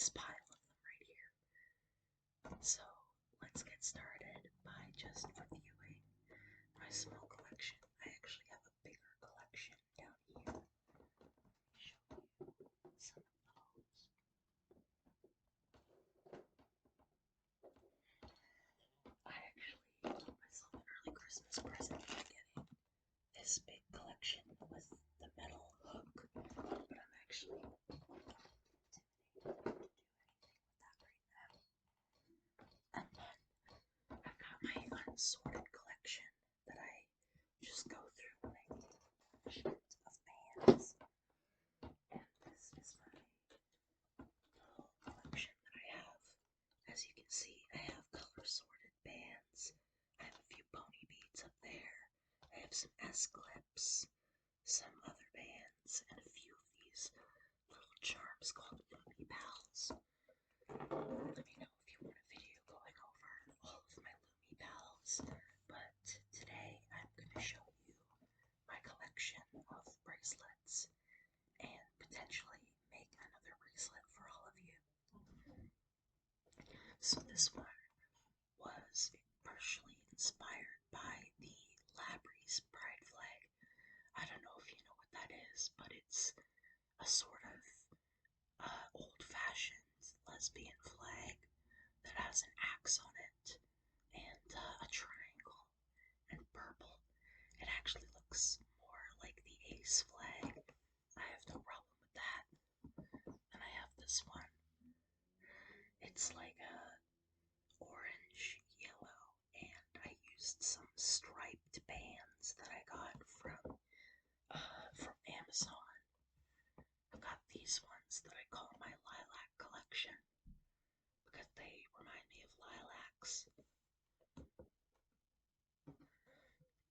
nice pile of them right here. So let's get started by just reviewing my small collection. I actually have a bigger collection down here. Let me show you some of those. I actually got myself an early Christmas present by getting this big collection with the metal hook, but I'm actually intimidated to do anything with that right now. And then I've got my unsorted collection that I just go through when I need a shipment of bands. And this is my little collection that I have. As you can see, I have color sorted bands. I have a few pony beads up there. I have some S-clips, some other bands, and a few of these little charms called Loomy Pals. Let me know if you want a video going over all of my Loomy Pals, but today I'm going to show you my collection of bracelets and potentially make another bracelet for all of you. So this one was partially inspired by the Labrie's pride flag. I don't know if you know what that is, but it's a sort of old-fashioned lesbian flag that has an axe on it and a triangle and purple. It actually looks more like the ace flag. I have no problem with that. And I have this one. It's like a orange, yellow, and I used some striped bands that I got from Amazon. I've got these ones that I call my lilac collection because they remind me of lilacs.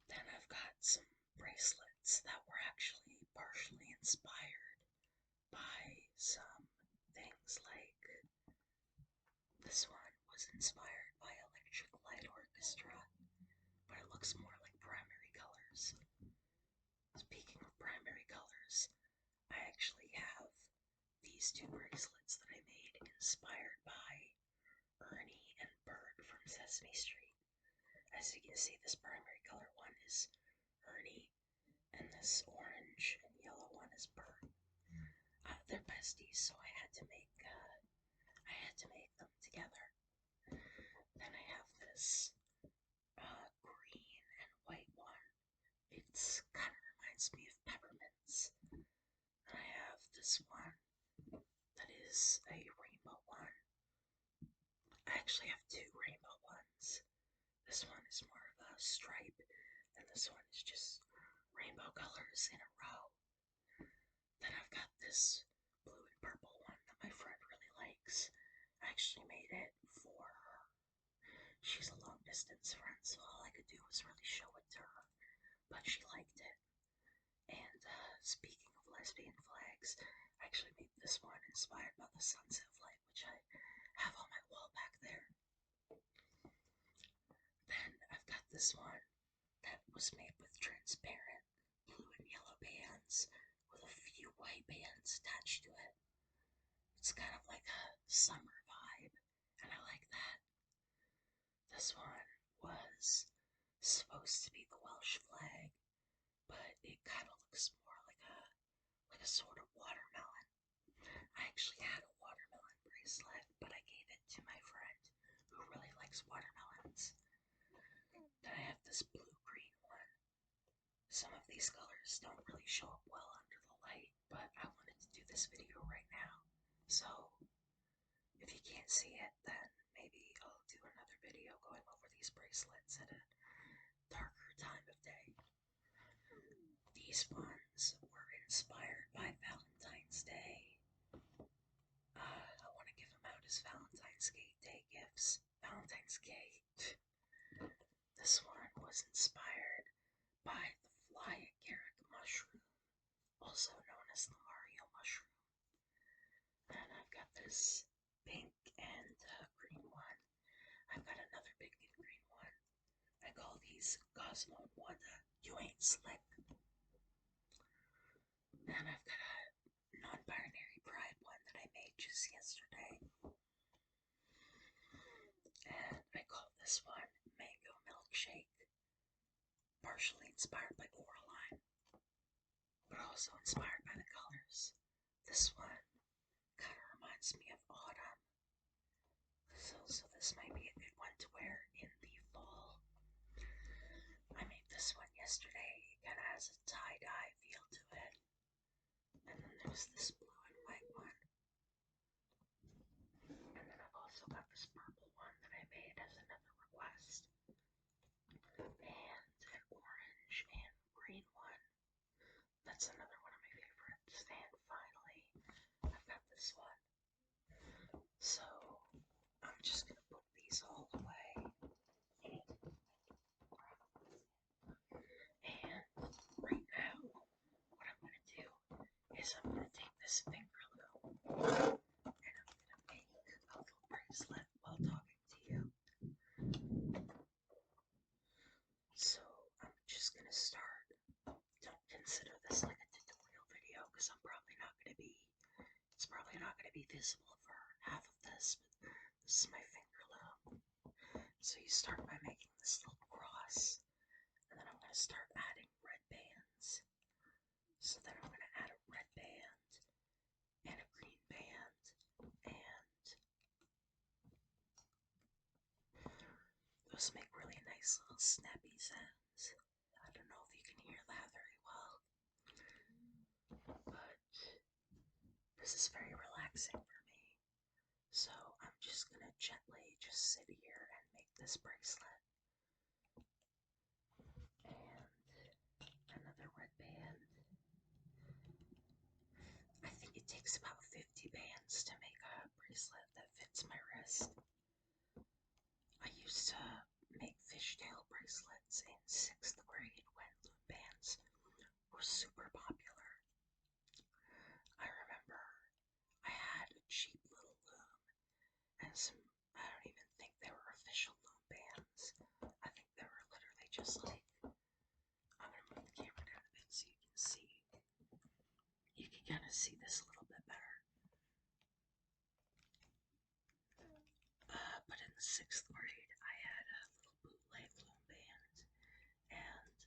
Then I've got some bracelets that were actually partially inspired by some things like this one was inspired by Electric Light Orchestra, but it looks more like primary colors. Speaking of primary colors, I actually have these two bracelets that I made inspired by Ernie and Bert from Sesame Street. As you can see, this primary color one is Ernie, and this orange and yellow one is Bert. They're besties, so I had to make them together. Then I have this green and white one. It's kind of reminds me of peppermints. And I have this one that is a rainbow one. I actually have two rainbow ones. This one is more of a stripe, and this one is just rainbow colors in a row. Then I've got this blue and purple one that my friend really likes. I actually made it for her. She's a long distance friend, so all I could do was really show it to her, but she liked it. And speaking of lesbian flags, I actually made this one inspired by the sunset flag, which I have on my wall back there. Then I've got this one that was made with transparent blue and yellow bands with a few white bands attached to it. It's kind of like a summer vibe, and I like that. This one was supposed to be the Welsh flag, but it kind of looks more like a sort of watermelon. I actually had a watermelon bracelet, but I gave it to my friend who really likes watermelons. Then I have this blue-green one. Some of these colors don't really show up well under the light, but I wanted to do this video right now. So, if you can't see it, then maybe I'll do another video going over these bracelets at a darker time of day. These ones were inspired by Valentine's Day. I want to give them out as Valentine's Day gifts. Valentine's Day. This one was inspired by the fly agaric mushroom, also known as the Mario mushroom. And I've got this pink and green one. I've got another pink and green one. I call these Cosmo and Wanda. You ain't slick. And I've got a non-binary pride one that I made just yesterday. partially inspired by Coraline, but also inspired by the colors. This one kind of reminds me of autumn, so this might be a good one to wear in the fall. I made this one yesterday. It kind of has a tie-dye feel to it. And then there's this blue and white one. And then I've also got this purple one that I made as another request. And an orange and green one. That's another one of my favorites. And finally, I've got this one. So, I'm just going to put these all away. And right now, what I'm going to do is I'm going to take this finger loom and I'm going to make a little bracelet while talking to you. So I'm just going to start. Don't consider this like a tutorial video because it's probably not going to be visible for half of this, but this is my finger loom. So you start by making this little cross, and then I'm going to start adding red bands. So then I'm going to add a red band and a green band, and those make really nice little snappy sounds. I don't know if you can hear that very well, but this is very relaxing for me. So I'm just going to gently just sit here and make this bracelet. And another red band. I think it takes about 50 bands to make a bracelet that fits my wrist. I used to make fishtail bracelets in 6th grade when loom bands were super popular. I remember I had a cheap little loom and I don't even think they were official loom bands. I think they were literally just like, I'm going to move the camera down a bit so you can see. You can kind of see this a little bit better. But in the 6th grade, I had a little bootleg loom band, and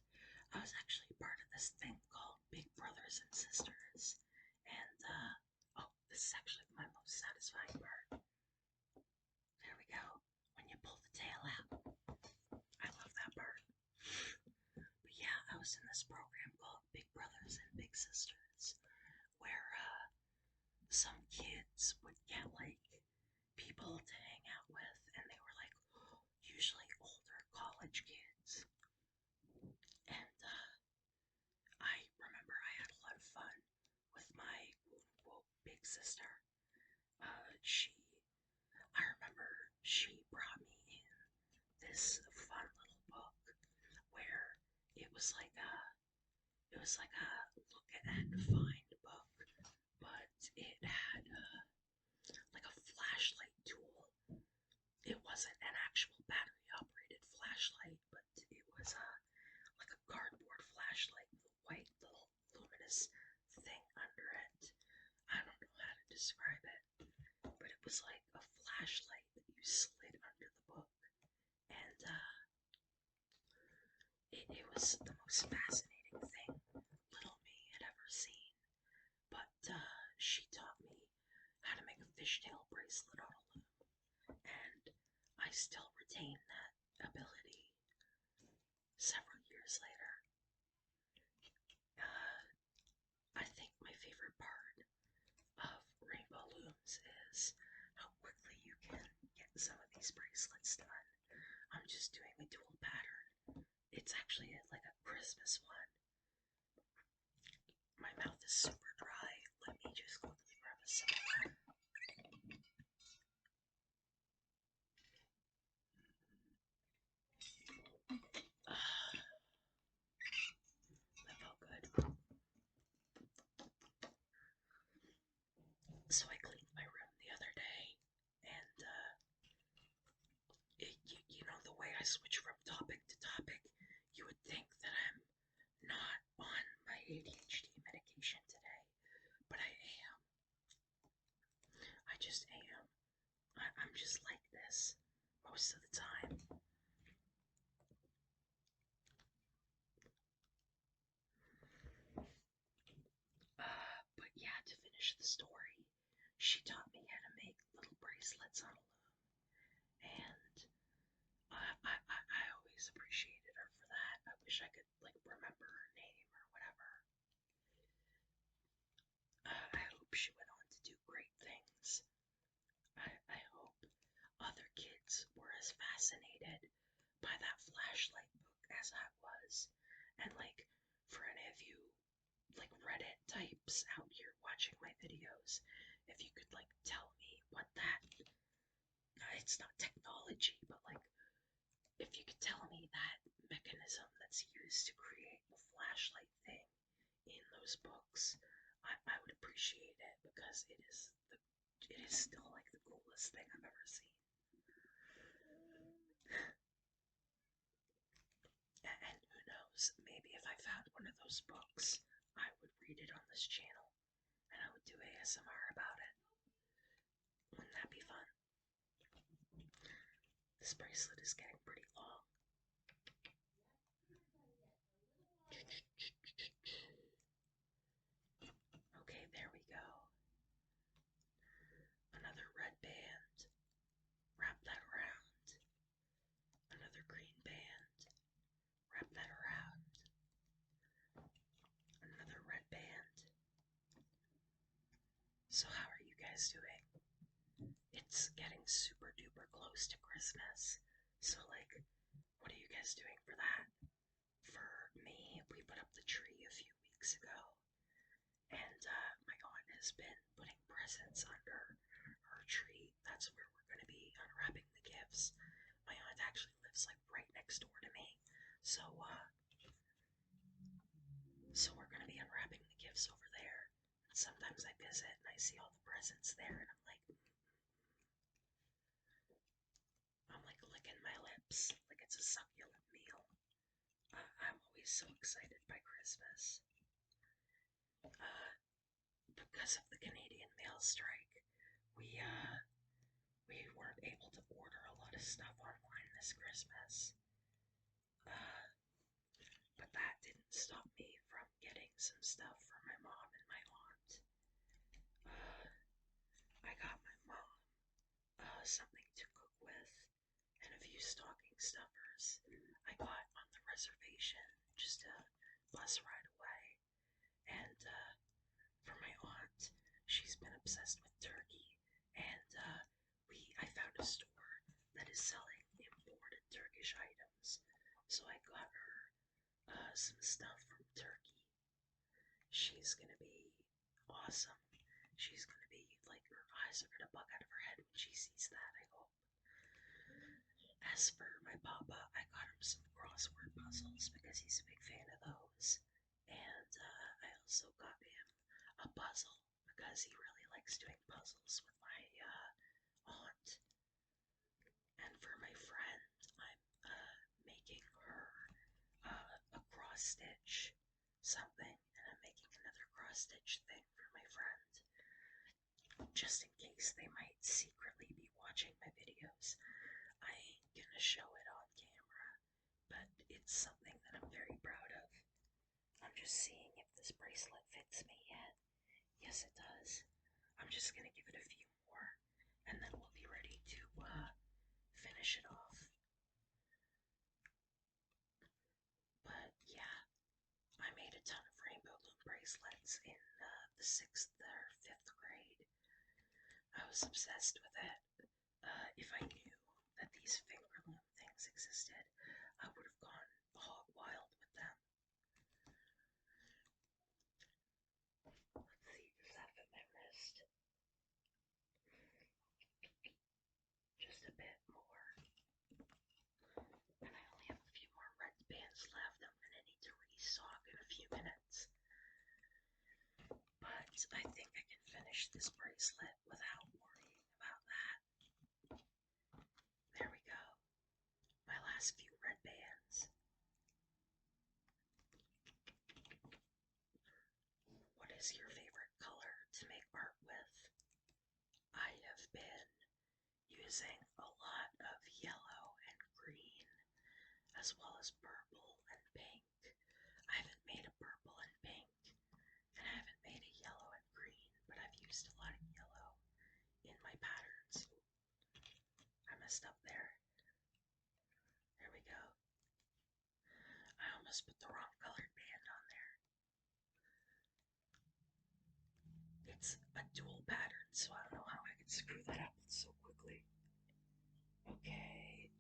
I was actually part of this thing called Big Brothers and Sisters. And, oh, this is actually my most satisfying part. There we go. When you pull the tail out. I love that part. But yeah, I was in this program called Big Brothers and Big Sisters, where, some kids would get, like, people to hang out with, and they were, like, usually older college kids. And, I remember I had a lot of fun with my quote-unquote big sister. I remember she brought me in this fun little book where it was like a look at and find book, but it had like a flashlight tool. It wasn't an actual battery operated flashlight, but it was like a cardboard flashlight with a white little luminous thing under it. I don't know how to describe it, but it was like a flashlight that you slid under the book, and it was the most fascinating thing little me had ever seen. But she taught me how to make a fishtail bracelet on a loom, and I still retain that ability several years later. I think my favorite part of rainbow looms is how quickly you can get some of these bracelets done. I'm just doing a dual pattern. It's actually like a Christmas one. My mouth is super dry. Let me just quickly grab a sip of that. That felt good. So I cleaned my room the other day, and you know the way I switch from topic to topic, you would think that I'm not on my ADHD medication today, but I am. I just am. I'm just like this most of the time. as fascinated by that flashlight book as I was. And like, for any of you like Reddit types out here watching my videos, if you could like tell me what that, it's not technology, but like if you could tell me that mechanism that's used to create the flashlight thing in those books, I would appreciate it because it is still like the coolest thing I've ever seen. And who knows, maybe if I found one of those books, I would read it on this channel and I would do ASMR about it. Wouldn't that be fun? This bracelet is getting pretty long. Okay, there we go. Another red band. Wrap that around. Another green band. Wrap that around. Another red band. So how are you guys doing? It's getting super duper close to Christmas. So like, what are you guys doing for that? For me, we put up the tree a few weeks ago. And my aunt has been putting presents under her tree. That's where we're going to be unwrapping the gifts. My aunt actually lives like right next door to me. So we're going to be unwrapping the gifts over there. And sometimes I visit and I see all the presents there and I'm like licking my lips like it's a succulent meal. I'm always so excited by Christmas. Because of the Canadian mail strike, we weren't able to order a lot of stuff online this Christmas. Uh, but that didn't stop me from getting some stuff for my mom and my aunt. Uh, I got my mom something to cook with and a few stocking stuffers I got on the reservation just a bus ride away. And for my aunt, she's been obsessed with turkey, and I found a store that is selling imported Turkish items, so I got her some stuff from Turkey. She's gonna be awesome. She's gonna be like, her eyes are gonna bug out of her head when she sees that, I hope. As for my papa, I got him some crossword puzzles because he's a big fan of those. And I also got him a puzzle because he really likes doing puzzles with my aunt. And for my friend, I'm making her a cross stitch something, and I'm making another cross stitch thing for my friend. Just in case they might secretly be watching my videos. I ain't gonna show it on camera, but it's something that I'm very proud of. I'm just seeing if this bracelet fits me yet. Yes, it does. I'm just gonna give it a few more, and then we'll be ready to finish it off. But yeah, I made a ton of rainbow loom bracelets in the 6th or 5th grade. I was obsessed with it. If I knew that these finger loom things existed, I would have gone hog wild with them. Let's see, does that fit my wrist? Just a bit more. And I only have a few more red bands left. I'm gonna need to restock in a few minutes. But I think I can finish this bracelet without worrying about that. There we go. My last few red bands. What is your favorite color to make art with? I have been using a lot of yellow and green, as well as purple and pink. I haven't made a purple and pink, and I haven't made a yellow and green, but I've used a lot of yellow in my patterns. I messed up there. There we go. I almost put the wrong colored band on there. It's a dual pattern, so I don't know how I could screw that up so quickly. Okay,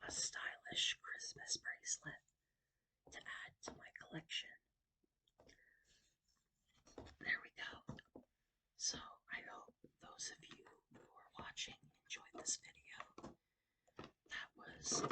a stylish Christmas bracelet to add to my collection. There we go. So I hope those of you who are watching enjoyed this video. That was